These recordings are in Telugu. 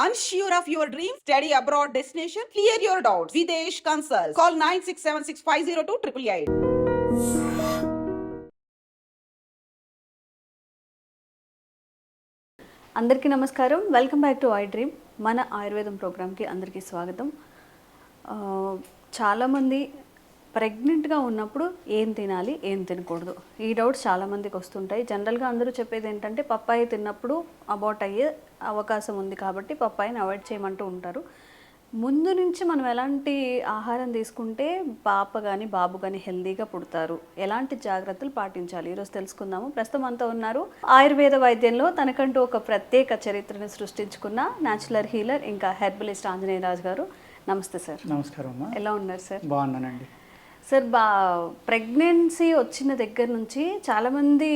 Unsure of your dream? Study abroad destination? Clear your doubts. Videsh Consult. Call 9676502888. అందరికీ నమస్కారం. Welcome back to I dream. మన ఆయుర్వేదం ప్రోగ్రామ్కి అందరికీ స్వాగతం. చాలామంది ప్రెగ్నెంట్గా ఉన్నప్పుడు ఏం తినాలి, ఏం తినకూడదు, ఈ డౌట్స్ చాలామందికి వస్తుంటాయి. జనరల్గా అందరూ చెప్పేది ఏంటంటే పప్పాయి తిన్నప్పుడు అబార్ట్ అయ్యే అవకాశం ఉంది కాబట్టి పప్పాయిని అవాయిడ్ చేయమంటూ ఉంటారు. ముందు నుంచి మనం ఎలాంటి ఆహారం తీసుకుంటే పాప కానీ బాబు కానీ హెల్దీగా పుడతారు, ఎలాంటి జాగ్రత్తలు పాటించాలి, ఈరోజు తెలుసుకుందాము. ప్రస్తుతం అంతా ఉన్నారు ఆయుర్వేద వైద్యంలో తనకంటూ ఒక ప్రత్యేక చరిత్రను సృష్టించుకున్న న్యాచురల్ హీలర్ ఇంకా హెర్బలిస్ట్ ఆంజనేయరాజు గారు. నమస్తే సార్. నమస్కారం అమ్మా. ఎలా ఉన్నారు సార్? బాగున్నానండి సార్. ప్రెగ్నెన్సీ వచ్చిన దగ్గర నుంచి చాలామంది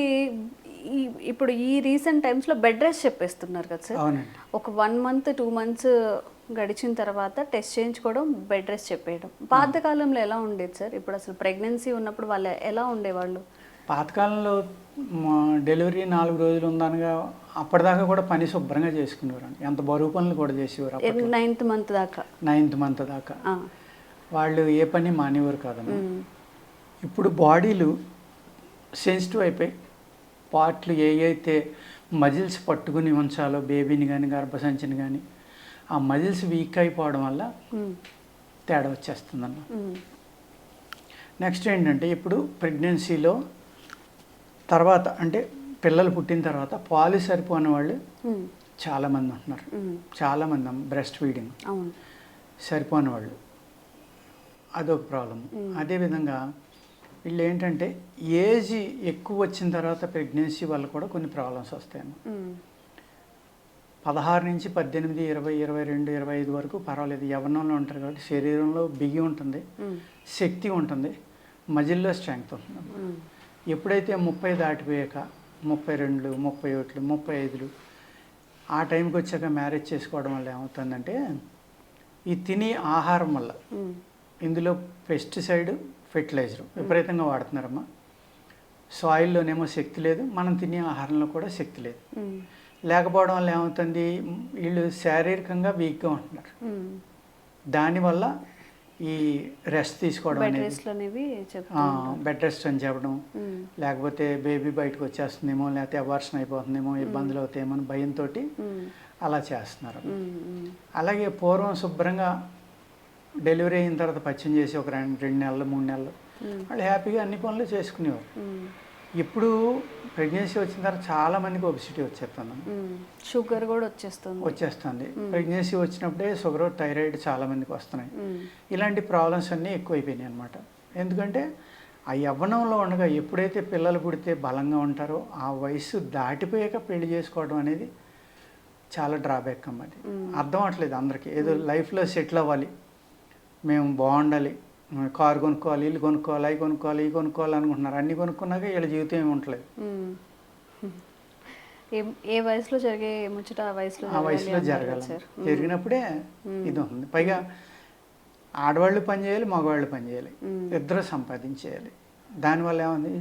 ఇప్పుడు ఈ రీసెంట్ టైమ్స్లో బెడ్ రెస్ట్ చెప్పేస్తున్నారు కదా సార్. అవునండి. ఒక 1 month 2 months గడిచిన తర్వాత టెస్ట్ చేయించుకోవడం, బెడ్ రెస్ట్ చెప్పేయడం. పాతకాలంలో ఎలా ఉండేది సార్? ఇప్పుడు అసలు ప్రెగ్నెన్సీ ఉన్నప్పుడు వాళ్ళు ఎలా ఉండేవాళ్ళు? పాతకాలంలో డెలివరీ 4 రోజులు ఉందనగా అప్పటిదాకా కూడా పని శుభ్రంగా చేసుకునేవారండి. ఎంత బరువు పనులు కూడా చేసేవారు. 9th month దాకా. 9th month దాకా వాళ్ళు ఏ పని మానేవారు కాదమ్మా. ఇప్పుడు బాడీలు సెన్సిటివ్ అయిపోయి పార్ట్లు అయితే మజిల్స్ పట్టుకుని ఉంచాలో బేబీని కానీ గర్భసంచిని కానీ ఆ మజిల్స్ వీక్ అయిపోవడం వల్ల తేడా వచ్చేస్తుందన్న. నెక్స్ట్ ఏంటంటే ఇప్పుడు ప్రెగ్నెన్సీలో తర్వాత అంటే పిల్లలు పుట్టిన తర్వాత పాలు సరిపోని వాళ్ళు చాలామంది ఉంటున్నారు. చాలామంది బ్రెస్ట్ ఫీడింగ్ సరిపోని వాళ్ళు, అదొక ప్రాబ్లం. అదేవిధంగా వీళ్ళు ఏంటంటే ఏజ్ ఎక్కువ వచ్చిన తర్వాత ప్రెగ్నెన్సీ వల్ల కూడా కొన్ని ప్రాబ్లమ్స్ వస్తాయమ్మా. 16 నుంచి 18, 20, 22, 25 వరకు పర్వాలేదు, యవ్వనంలో ఉంటారు కాబట్టి శరీరంలో బిగి ఉంటుంది, శక్తి ఉంటుంది, మజిల్లో స్ట్రెంగ్త్ ఉంటుంది. ఎప్పుడైతే 30 దాటిపోయాక 32, 31, 35 ఆ టైంకి వచ్చాక మ్యారేజ్ చేసుకోవడం వల్ల ఏమవుతుందంటే ఈ తినే ఆహారం వల్ల ఇందులో పెస్టిసైడ్, ఫెర్టిలైజర్ విపరీతంగా వాడుతున్నారమ్మా. సాయిల్లోనేమో శక్తి లేదు, మనం తినే ఆహారంలో కూడా శక్తి లేదు. లేకపోవడం వల్ల ఏమవుతుంది, వీళ్ళు శారీరకంగా వీక్గా ఉంటున్నారు. దానివల్ల ఈ రెస్ట్ తీసుకోవడం అనేది, బెడ్ రెస్ట్ అని చెప్పడం, లేకపోతే బేబీ బయటకు వచ్చేస్తుందేమో, లేకపోతే అబార్షన్ అయిపోతుందేమో, ఇబ్బందులు అవుతాయేమో అని భయంతో అలా చేస్తున్నారు. అలాగే పూర్వం శుభ్రంగా డెలివరీ అయిన తర్వాత పచ్చం చేసి ఒక 2 నెలలు 3 నెలలు వాళ్ళు హ్యాపీగా అన్ని పనులు చేసుకునేవారు. ఇప్పుడు ప్రెగ్నెన్సీ వచ్చిన తర్వాత చాలా మందికి ఒబిసిటీ వచ్చేస్తుంది, షుగర్ కూడా వచ్చేస్తుంది. ప్రెగ్నెన్సీ వచ్చినప్పుడే షుగర్, థైరాయిడ్ చాలా మందికి వస్తున్నాయి. ఇలాంటి ప్రాబ్లమ్స్ అన్నీ ఎక్కువైపోయినాయి అనమాట. ఎందుకంటే ఆ యవ్వనంలో ఉండగా ఎప్పుడైతే పిల్లలు పుడితే బలంగా ఉంటారో ఆ వయసు దాటిపోయాక పెళ్లి చేసుకోవడం అనేది చాలా డ్రాబ్యాక్ అన్నది. అర్థం అవట్లేదు అందరికీ. ఏదో లైఫ్లో సెటిల్ అవ్వాలి, మేము బాగుండాలి, కారు కొనుక్కోవాలి, ఇల్లు కొనుక్కోవాలి, అవి కొనుక్కోవాలి, ఇవి కొనుక్కోవాలి అనుకుంటున్నారు. అన్నీ కొనుక్కున్నాక వీళ్ళ జీవితం ఏమి ఉండలేదు. ఏ వయసులో జరిగే ముచ్చట ఆ వయసులో జరగాలి. జరిగినప్పుడే ఇది ఉంది. పైగా ఆడవాళ్ళు పని చేయాలి, మగవాళ్ళు పని చేయాలి, ఇద్దరు సంపాదించేయాలి. దానివల్ల ఏముంది,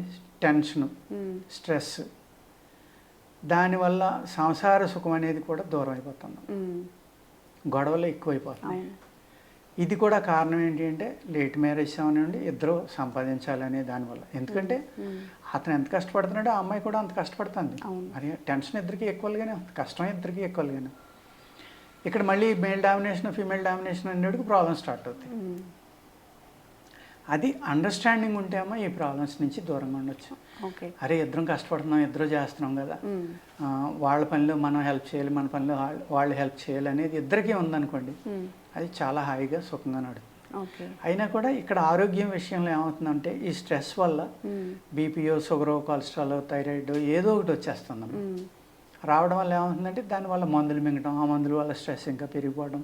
టెన్షను, స్ట్రెస్, దానివల్ల సంసార సుఖం అనేది కూడా దూరం అయిపోతుంది, గొడవలు ఎక్కువైపోతున్నాయి. ఇది కూడా కారణం ఏంటి అంటే లేట్ మ్యారేజ్ అవనండి, ఇద్దరు సంపాదించాలనే దానివల్ల. ఎందుకంటే అతను ఎంత కష్టపడుతున్నాడో ఆ అమ్మాయి కూడా అంత కష్టపడుతుంది. మరి టెన్షన్ ఇద్దరికి ఈక్వల్గానే ఉంది, కష్టం ఇద్దరికి ఈక్వల్గానే. ఇక్కడ మళ్ళీ మేల్ డామినేషన్, ఫీమేల్ డామినేషన్ అనేటికి ప్రాబ్లమ్ స్టార్ట్ అవుతాయి. అది అండర్స్టాండింగ్ ఉంటే అమ్మా ఈ ప్రాబ్లమ్స్ నుంచి దూరంగా ఉండొచ్చు. అరే ఇద్దరం కష్టపడుతున్నాం, ఇద్దరు చేస్తున్నాం కదా, వాళ్ళ పనిలో మనం హెల్ప్ చేయాలి, మన పనిలో వాళ్ళు హెల్ప్ చేయాలి అనేది ఇద్దరికీ ఉందనుకోండి, అది చాలా హాయిగా సుఖంగా నడుస్తుంది. అయినా కూడా ఇక్కడ ఆరోగ్యం విషయంలో ఏమవుతుందంటే ఈ స్ట్రెస్ వల్ల బీపీఓ, షుగరో, కొలెస్ట్రాల్, థైరాయిడ్ ఏదో ఒకటి వచ్చేస్తుంది. రావడం వల్ల ఏమవుతుందంటే దానివల్ల మందులు మింగటం, ఆ మందుల వల్ల స్ట్రెస్ ఇంకా పెరిగిపోవడం,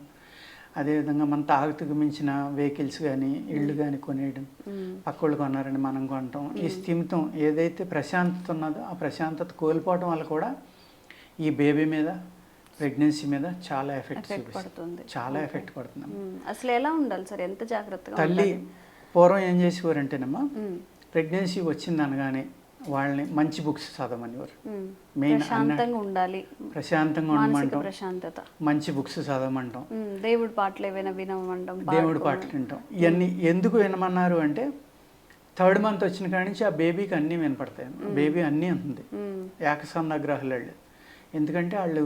అదేవిధంగా మన తాగుతుకు మించిన వెహికల్స్ కానీ ఇళ్ళు కానీ కొనేయడం, పక్కళ్ళు కొన్నారని మనం కొనటం, ఈ స్థిమితం ఏదైతే ప్రశాంతత ఉన్నదో ఆ ప్రశాంతత కోల్పోవడం వల్ల కూడా ఈ బేబీ మీద, ప్రెగ్నెన్సీ మీద చాలా ఎఫెక్ట్ పడుతుంది. చాలా ఎఫెక్ట్ పడుతుంది. అసలు ఎలా ఉండాలి సార్, ఎంత జాగ్రత్తగా? తల్లి పూర్వం ఏం చేసేవారంటేనమ్మా, ప్రెగ్నెన్సీ వచ్చింది అనగానే వాళ్ళని మంచి బుక్స్ చదవమనేవారు. ఉమ్. మెయిన్ ప్రశాంతంగా ఉండాలి, ప్రశాంతంగా మానసిక ఉండమంటాం, ప్రశాంతత. మంచి బుక్స్ చదవమంటాం, దేవుడి పాటలు ఏవైనా వినమంటాం, దేవుడి పాటలు వింటాం. ఇవన్నీ ఎందుకు వినమన్నారు అంటే 3rd మంత్ వచ్చిన కాడి నుంచి ఆ బేబీకి అన్నీ వినపడతాయి. బేబీ అన్నీ ఉంటుంది, ఏకసంధాగ్రహాలు. ఎందుకంటే వాళ్ళు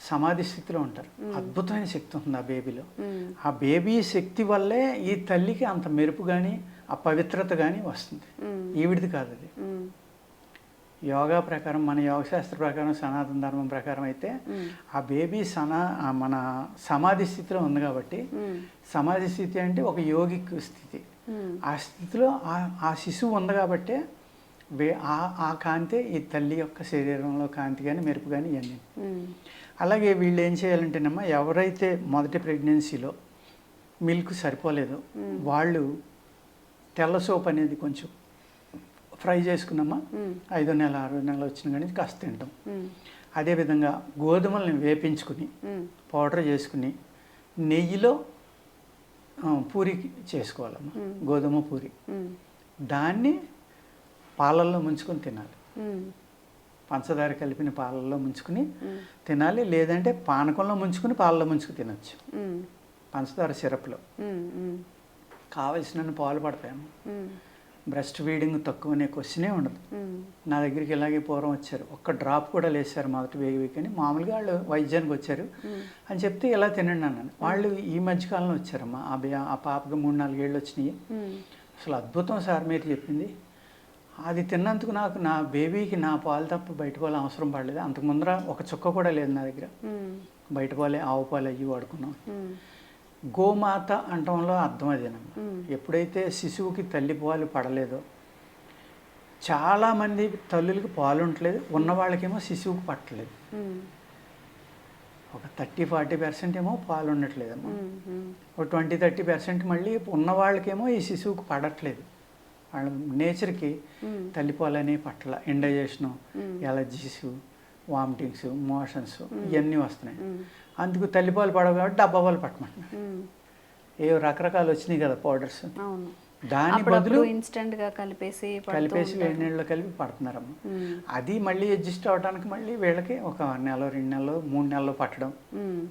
సమాధి స్థితిలో ఉంటారు. అద్భుతమైన శక్తి ఉంటుంది ఆ బేబీలో. ఆ బేబీ శక్తి వల్లే ఈ తల్లికి అంత మెరుపు కానీ ఆ పవిత్రత కానీ వస్తుంది. ఈవిడిది కాదు అది. యోగా ప్రకారం, మన యోగశాస్త్ర ప్రకారం, సనాతన ధర్మం ప్రకారం అయితే ఆ బేబీ మన సమాధి స్థితిలో ఉంది కాబట్టి, సమాధి స్థితి అంటే ఒక యోగిక్ స్థితి. ఆ స్థితిలో ఆ శిశువు ఉంది కాబట్టి ఆ కాంతి ఈ తల్లి యొక్క శరీరంలో కాంతి కానీ మెరుపు కానీ ఇవన్నీ. అలాగే వీళ్ళు ఏం చేయాలంటేనమ్మా, ఎవరైతే మొదటి ప్రెగ్నెన్సీలో మిల్క్ సరిపోలేదో వాళ్ళు తెల్ల సోప్ అనేది కొంచెం ఫ్రై చేసుకున్నామా, 5వ నెల 6వ నెల వచ్చిన కానీ కాస్త తింటాం. అదేవిధంగా గోధుమల్ని వేపించుకుని పౌడర్ చేసుకుని నెయ్యిలో పూరి చేసుకోవాలమ్మా, గోధుమ పూరి. దాన్ని పాలల్లో ముంచుకొని తినాలి. పంచదార కలిపిన పాలల్లో ముంచుకుని తినాలి, లేదంటే పానకంలో ముంచుకుని పాలలో ముంచుకు తినచ్చు. పంచదార సిరప్లో కావలసిన పాలు పడతాయమ్మా. బ్రెస్ట్ ఫీడింగ్ తక్కువనే క్వశ్చనే ఉండదు. నా దగ్గరికి ఇలాగే పూర్వం వచ్చారు, ఒక్క డ్రాప్ కూడా లేసారు మొదటి బేబీకి అని. మామూలుగా వాళ్ళు వైద్యానికి వచ్చారు అని చెప్తే ఇలా తినండి అన్నాను. వాళ్ళు ఈ మధ్యకాలంలో వచ్చారమ్మా. ఆ పాపకి 3-4 ఏళ్ళు వచ్చినాయి. అసలు అద్భుతం సార్ మీరు చెప్పింది. అది తిన్నందుకు నాకు నా బేబీకి నా పాలు తప్ప బయట పాలు అవసరం పడలేదు. అంతకు ముందర ఒక చుక్క కూడా లేదు నా దగ్గర. బయట పాలే, ఆవు పాలు అయ్యి వాడుకున్నాం. గోమాత అంటంలో అర్థం అదేనమ్మా. ఎప్పుడైతే శిశువుకి తల్లి పాలు పడలేదో, చాలామంది తల్లులకి పాలు ఉండలేదు, ఉన్న వాళ్ళకేమో శిశువుకి పట్టలేదు. ఒక 30-40% ఏమో పాలు ఉండట్లేదమ్మా. ఒక 20-30% మళ్ళీ ఉన్న వాళ్ళకేమో ఈ శిశువుకి పడట్లేదు. వాళ్ళ నేచర్కి తల్లిపాలు అనే పట్ల ఇండైజెషను, ఎలర్జీస్, వామిటింగ్స్, మోషన్స్ ఇవన్నీ వస్తున్నాయి. అందుకు తల్లిపాలు పడవు కాబట్టి డబ్బా పాలు పట్టమంటున్నారు. ఏ రకరకాలు వచ్చినాయి కదా పౌడర్స్. దాని బదులు ఇన్స్టెంట్గా కలిపేసి వేడి నీళ్ళలో కలిపి పడుతున్నారమ్మా. అది మళ్ళీ అడ్జస్ట్ అవ్వడానికి మళ్ళీ వీళ్ళకి ఒక 1 నెల, 2 నెలలు, 3 నెలలు పట్టడం.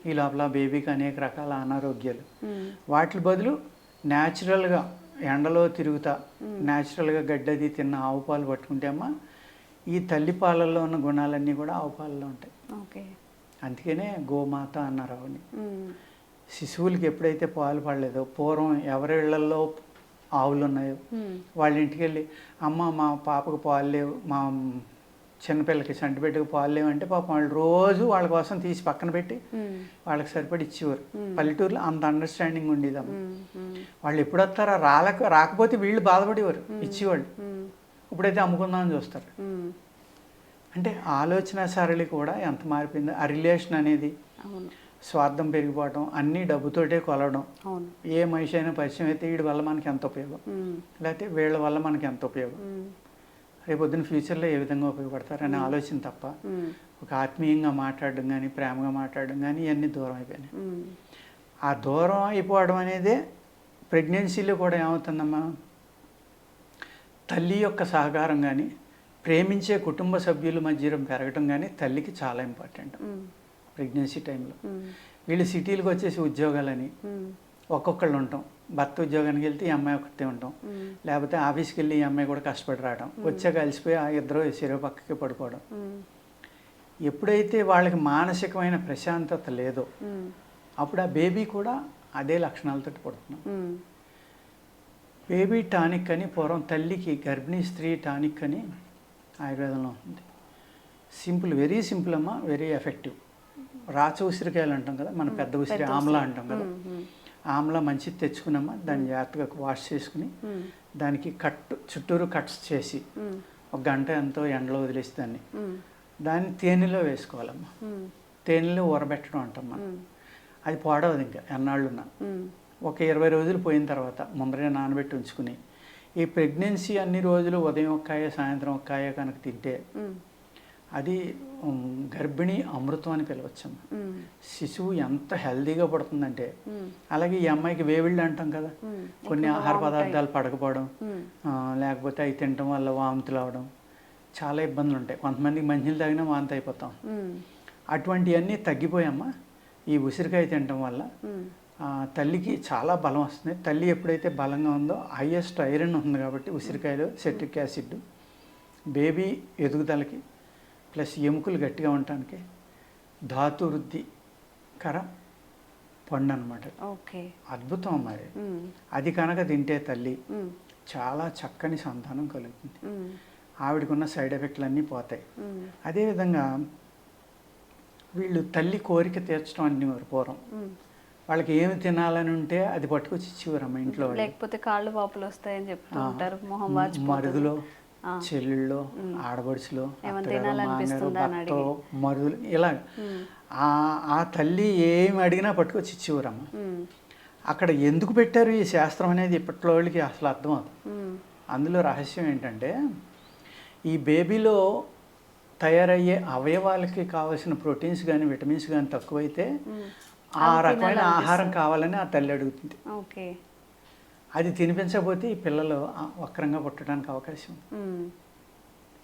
ఈ లోపల బేబీకి అనేక రకాల అనారోగ్యాలు. వాటి బదులు న్యాచురల్గా ఎండలో తిరుగుతా న్యాచురల్గా గడ్డది తిన్న ఆవు పాలు పట్టుకుంటే అమ్మా, ఈ తల్లి పాలల్లో ఉన్న గుణాలన్నీ కూడా ఆవు పాలలో ఉంటాయి. ఓకే, అందుకనే గోమాత అన్నారు ఆవుని. శిశువులకి ఎప్పుడైతే పాలు పడలేదో, పూర్వం ఎవరి ఇళ్లలో ఆవులు ఉన్నాయో వాళ్ళ ఇంటికి వెళ్ళి, అమ్మ మా పాపకు పాలు లేవు, మా చిన్నపిల్లకి చంటిబిడ్డకు పాలు లేవు అంటే పాపం వాళ్ళు రోజు వాళ్ళ కోసం తీసి పక్కన పెట్టి వాళ్ళకి సరిపడి ఇచ్చేవారు. పల్లెటూరులో అంత అండర్స్టాండింగ్ ఉండేదమ్మ. వాళ్ళు ఎప్పుడు వస్తారో రాకపోతే వీళ్ళు బాధపడేవారు, ఇచ్చేవాళ్ళు. ఇప్పుడైతే అమ్ముకుందామని చూస్తారు. అంటే ఆలోచన సరళి కూడా ఎంత మారిపోయిందో. ఆ రిలేషన్ అనేది, స్వార్థం పెరిగిపోవడం, అన్నీ డబ్బుతోటే కొలవడం. ఏ మనిషి అయినా పరిచయం అయితే వీడి వల్ల మనకి ఎంత ఉపయోగం, లేకపోతే వీళ్ళ వల్ల మనకి ఎంత ఉపయోగం, రేపొద్దున ఫ్యూచర్లో ఏ విధంగా ఉపయోగపడతారు అనే ఆలోచన తప్ప ఒక ఆత్మీయంగా మాట్లాడడం కానీ, ప్రేమగా మాట్లాడడం కానీ ఇవన్నీ దూరం అయిపోయినాయి. ఆ దూరం అయిపోవడం అనేదే ప్రెగ్నెన్సీలో కూడా ఏమవుతుందమ్మా, తల్లి యొక్క సహకారం కానీ, ప్రేమించే కుటుంబ సభ్యుల మధ్య పెరగడం కానీ తల్లికి చాలా ఇంపార్టెంట్ ప్రెగ్నెన్సీ టైంలో. వీళ్ళు సిటీలకు వచ్చేసి ఉద్యోగాలని ఒక్కొక్కళ్ళు ఉంటాం. భర్త ఉద్యోగానికి వెళ్తే ఈ అమ్మాయి ఒకటే ఉంటాం, లేకపోతే ఆఫీస్కి వెళ్ళి ఈ అమ్మాయి కూడా కష్టపడి రావడం, వచ్చాక కలిసిపోయి ఆ ఇద్దరు చెరువు పక్కకి పడుకోవడం. ఎప్పుడైతే వాళ్ళకి మానసికమైన ప్రశాంతత లేదో అప్పుడు ఆ బేబీ కూడా అదే లక్షణాలతో పడుతున్నాం. బేబీ టానిక్ అని పూర్వం తల్లికి గర్భిణీ స్త్రీ టానిక్ అని ఆయుర్వేదంలో ఉంది. సింపుల్, వెరీ సింపుల్ అమ్మా, వెరీ ఎఫెక్టివ్. రాచ ఉసిరికాయలు అంటాం కదా, మన పెద్ద ఉసిరి ఆమ్లా అంటాం కదా, ఆమ్లా మంచిది తెచ్చుకున్నామా, దాన్ని జాగ్రత్తగా వాష్ చేసుకుని దానికి చుట్టూరు కట్స్ చేసి 1 గంట ఎంతో ఎండలో వదిలేసి దాన్ని తేనెలో వేసుకోవాలమ్మా. తేనెలో ఊరబెట్టడం అంటమ్మా. అది పాడవదు ఇంకా ఎన్నాళ్ళున్నా. ఒక 20 రోజులు పోయిన తర్వాత ముందరే నానబెట్టి ఉంచుకుని, ఈ ప్రెగ్నెన్సీ అన్ని రోజులు ఉదయం 1 కాయ సాయంత్రం 1 కాయ కనుక తింటే అది గర్భిణీ అమృతం అని పిలవచ్చమ్మా. శిశువు ఎంత హెల్దీగా పడుతుందంటే, అలాగే ఈ అమ్మాయికి వేవిళ్ళు అంటాం కదా, కొన్ని ఆహార పదార్థాలు పడకపోవడం, లేకపోతే అవి తినటం వల్ల వాంతులు అవడం, చాలా ఇబ్బందులు ఉంటాయి. కొంతమందికి మంచినీళ్ళు తాగినా వాంతి అయిపోతాం. అటువంటివన్నీ తగ్గిపోయామ్మా ఈ ఉసిరికాయ తినడం వల్ల. తల్లికి చాలా బలం వస్తుంది. తల్లి ఎప్పుడైతే బలంగా ఉందో హైయెస్ట్ ఐరన్ ఉంది కాబట్టి ఉసిరికాయలో సిట్రిక్ యాసిడ్ బేబీ ఎదుగుదలకి ప్లస్ ఎముకలు గట్టిగా ఉండటానికి ధాతు వృద్ధికర పండు అనమాట. ఓకే, అద్భుతం మరి. అది కనుక తింటే తల్లి చాలా చక్కని సంతానం కలుగుతుంది. ఆవిడకున్న సైడ్ ఎఫెక్ట్లు అన్నీ పోతాయి. అదేవిధంగా వీళ్ళు తల్లి కోరిక తీర్చడం అనేవారు పూర్వం. వాళ్ళకి ఏమి తినాలని ఉంటే అది పట్టుకొచ్చి ఇచ్చేవారమ్మ ఇంట్లో. లేకపోతే కాళ్ళు వాపులు వస్తాయని చెప్తూ ఉంటారు, మొహం మరుగులో చెల్లుళ్ళు ఆడబడుచులో భర్త మరుదులు ఇలా ఆ తల్లి ఏమి అడిగినా పట్టుకొచ్చి ఇచ్చేవారమ్మ. అక్కడ ఎందుకు పెట్టారు ఈ శాస్త్రం అనేది ఇప్పట్లో వాళ్ళకి అసలు అర్థం అవుతుంది. అందులో రహస్యం ఏంటంటే ఈ బేబీలో తయారయ్యే అవయవాలకి కావాల్సిన ప్రోటీన్స్ కానీ విటమిన్స్ కానీ తక్కువైతే ఆ రకమైన ఆహారం కావాలని ఆ తల్లి అడుగుతుంది. ఓకే, అది తినిపించకపోతే ఈ పిల్లలు వక్రంగా పుట్టడానికి అవకాశం.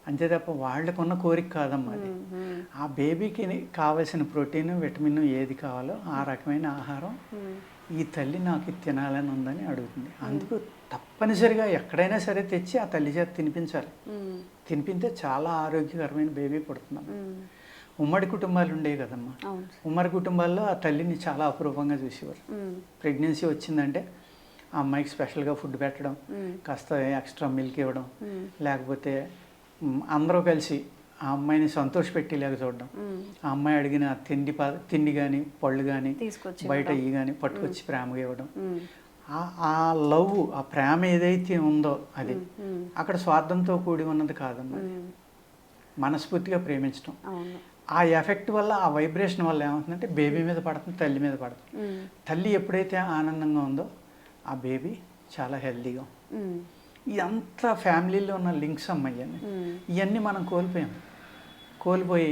అంతే తప్ప వాళ్ళకున్న కోరిక కాదమ్మా అది. ఆ బేబీకి కావాల్సిన ప్రోటీన్ విటమిన్ ఏది కావాలో ఆ రకమైన ఆహారం ఈ తల్లి నాకు తినాలని ఉందని అడుగుతుంది. అందుకు తప్పనిసరిగా ఎక్కడైనా సరే తెచ్చి ఆ తల్లి చేత తినిపించాలి. తినిపిస్తే చాలా ఆరోగ్యకరమైన బేబీ పుడుతున్నాం. ఉమ్మడి కుటుంబాలు ఉండేవి కదమ్మా. ఉమ్మడి కుటుంబాల్లో ఆ తల్లిని చాలా అపురూపంగా చూసేవారు. ప్రెగ్నెన్సీ వచ్చిందంటే ఆ అమ్మాయికి స్పెషల్గా ఫుడ్ పెట్టడం, కాస్త ఎక్స్ట్రా మిల్క్ ఇవ్వడం, లేకపోతే అందరూ కలిసి ఆ అమ్మాయిని సంతోషపెట్టేలాగ చూడడం. ఆ అమ్మాయి అడిగిన తిండి కానీ పళ్ళు కానీ బయట ఇవి కానీ పట్టుకొచ్చి ప్రేమగా ఇవ్వడం. ఆ లవ్, ఆ ప్రేమ ఏదైతే ఉందో అది అక్కడ స్వార్థంతో కూడి ఉన్నది కాదమ్మా. మనస్ఫూర్తిగా ప్రేమించడం. ఆ ఎఫెక్ట్ వల్ల, ఆ వైబ్రేషన్ వల్ల ఏమవుతుందంటే బేబీ మీద పడుతుంది, తల్లి మీద పడుతుంది. తల్లి ఎప్పుడైతే ఆనందంగా ఉందో ఆ బేబీ చాలా హెల్తీగా. ఇదంతా ఫ్యామిలీలో ఉన్న లింక్స్ అమ్మయ్యాన్ని. ఇవన్నీ మనం కోల్పోయి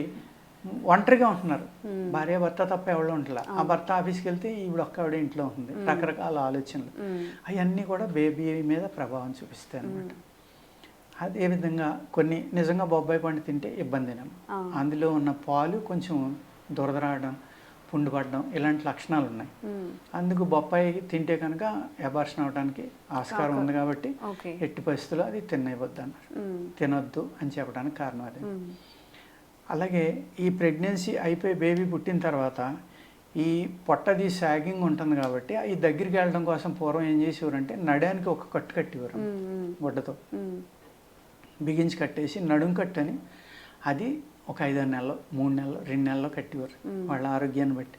ఒంటరిగా ఉంటున్నారు. భార్య భర్త తప్ప ఎవరో ఉంటలా. ఆ భర్త ఆఫీస్కి వెళ్తే ఈవిడ ఒక్క ఆవిడ ఇంట్లో ఉంటుంది. రకరకాల ఆలోచనలు అవన్నీ కూడా బేబీ మీద ప్రభావం చూపిస్తాయి అన్నమాట. అదేవిధంగా కొన్ని నిజంగా బొబ్బాయి పండు తింటే ఇబ్బందినేమో. అందులో ఉన్న పాలు కొంచెం దురదరాడడం, పుండు పడడం ఇలాంటి లక్షణాలు ఉన్నాయి. అందుకు బొప్పాయి తింటే కనుక అబార్షన్ అవడానికి ఆస్కారం ఉంది కాబట్టి ఎట్టి పరిస్థితుల్లో అది తినవద్దు అన్నారు. తినొద్దు అని చెప్పడానికి కారణం అదే. అలాగే ఈ ప్రెగ్నెన్సీ అయిపోయి బేబీ పుట్టిన తర్వాత ఈ పొట్టది సాగింగ్ ఉంటుంది కాబట్టి ఈ దగ్గరికి వెళ్ళడం కోసం పూర్వం ఏం చేసేవారంటే నడానికి ఒక కట్టు కట్టేవారు గుడ్డతో బిగించి కట్టేసి నడుం కట్టని అది ఒక 5-6 నెలలు 3 నెలలు 2 నెలలు కట్టేవారు వాళ్ళ ఆరోగ్యాన్ని బట్టి.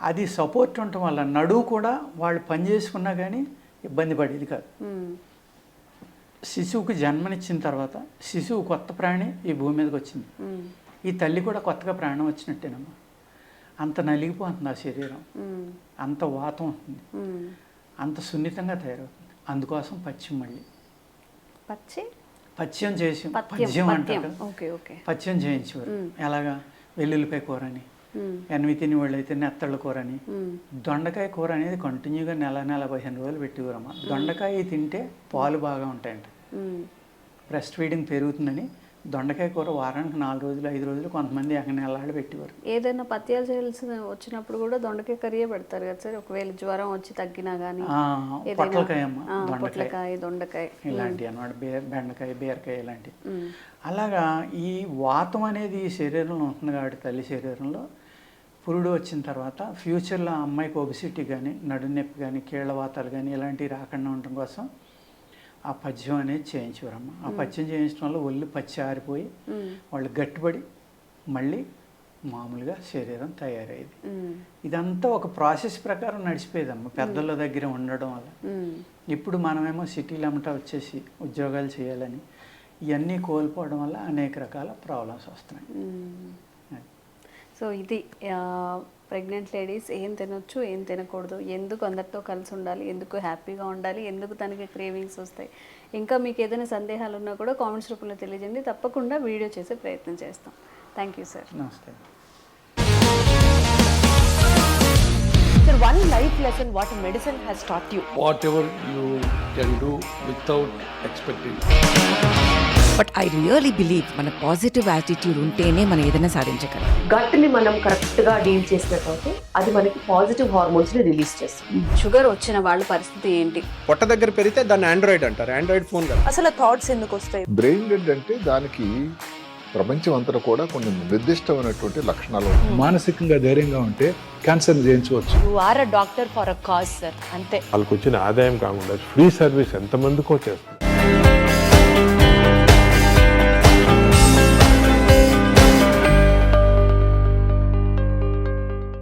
అది సపోర్ట్ ఉండటం వల్ల నడువు కూడా వాళ్ళు పని చేసుకున్నా కానీ ఇబ్బంది పడేది కాదు. శిశువుకి జన్మనిచ్చిన తర్వాత శిశువు కొత్త ప్రాణి ఈ భూమి మీదకి వచ్చింది. ఈ తల్లి కూడా కొత్తగా ప్రాణం వచ్చినట్టేనమ్మా. అంత నలిగిపోతుంది ఆ శరీరం, అంత వాతం ఉంటుంది, అంత సున్నితంగా తయారవుతుంది. అందుకోసం పచ్చిం మళ్ళీ పథ్యం చేసి పథ్యం అంటారు కదా, పథ్యం చేయించేవారు. ఎలాగా వెల్లుల్లిపాయ కూర అని, ఎనిమిది తిని వాళ్ళు అయితే నెత్తళ్ళ కూర అని. దొండకాయ కూర అనేది కంటిన్యూగా నెల 15 రోజులు పెట్టేవారమ్మా. దొండకాయ తింటే పాలు బాగా ఉంటాయంట, బ్రెస్ట్ ఫీడింగ్ పెరుగుతుందని దొండకాయ కూర వారానికి 4 రోజులు 5 రోజులు కొంతమంది నెలలు పెట్టేవారు. ఏదైనా పథ్యాలు చేయాల్సి వచ్చినప్పుడు కూడా దొండకాయ కర్రీయే పెడతారు కదా సార్. ఒకవేళ జ్వరం వచ్చి తగ్గినా కానీ పొట్లకాయ దొండకాయ ఇలాంటివి అన్నమాట, బెండకాయ బీరకాయ ఇలాంటివి. అలాగా ఈ వాతం అనేది ఈ శరీరంలో ఉంటుంది కాబట్టి తల్లి శరీరంలో పురుడు వచ్చిన తర్వాత ఫ్యూచర్లో ఆ అమ్మాయికి ఒబిసిటీ కానీ నడుము నొప్పి కానీ కీళ్ళ వాతాలు కానీ ఇలాంటివి రాకుండా ఉండటం కోసం ఆ పథ్యం అనేది చేయించేవారమ్మ. ఆ పథ్యం చేయించడం వల్ల ఒళ్ళు పచ్చి ఆరిపోయి వాళ్ళు గట్టిపడి మళ్ళీ మామూలుగా శరీరం తయారయ్యేది. ఇదంతా ఒక ప్రాసెస్ ప్రకారం నడిచిపోయేదమ్మ పెద్దల దగ్గర ఉండడం వల్ల. ఇప్పుడు మనమేమో సిటీలు అమ్మటా వచ్చేసి ఉద్యోగాలు చేయాలని ఇవన్నీ కోల్పోవడం వల్ల అనేక రకాల ప్రాబ్లమ్స్ వస్తున్నాయి. సో ఇది ప్రెగ్నెంట్ లేడీస్ ఏం తినొచ్చు ఏం తినకూడదు, ఎందుకు అందరితో కలిసి ఉండాలి, ఎందుకు హ్యాపీగా ఉండాలి, ఎందుకు తనకి క్రేవింగ్స్ వస్తాయి. ఇంకా మీకు ఏదైనా సందేహాలు ఉన్నా కూడా కామెంట్స్ రూపంలో తెలియజేయండి. తప్పకుండా వీడియో చేసే ప్రయత్నం చేస్తాం. Thank you sir. నమస్తే. Sir, one life lesson what medicine has taught you. Whatever you can do without expecting. But I really believe మన పాజిటివ్ యాటిట్యూడ్ ఉంటేనే మనం ఏదైనా సాధించగలం. గట్ ని మనం కరెక్ట్ గా డీల్ చేసినట్లయితే అది మనకి పాజిటివ్ హార్మోన్స్ ని రిలీజ్ చేస్తుంది. షుగర్ వచ్చిన వాళ్ళ పరిస్థితి ఏంటి? పొట్ట దగ్గర పెరిగితే దాన్ని ఆండ్రాయిడ్ అంటారు, ఆండ్రాయిడ్ ఫోన్ కదా. అసలు థాట్స్ ఎందుకు వస్తాయి? బ్రెయిన్ డెడ్ అంటే దానికి ప్రపంచం అంతా కూడా కొన్ని నిర్దిష్టమైనటువంటి లక్షణాలు ఉంటాయి. మానసికంగా ధైర్యంగా ఉంటే క్యాన్సర్ జయించవచ్చు. You are a doctor for a cause sir, అంతే. వాళ్ళకి వచ్చిన ఆదాయం కాకుండా ఫ్రీ సర్వీస్ ఎంతమందికో చేస్తారు.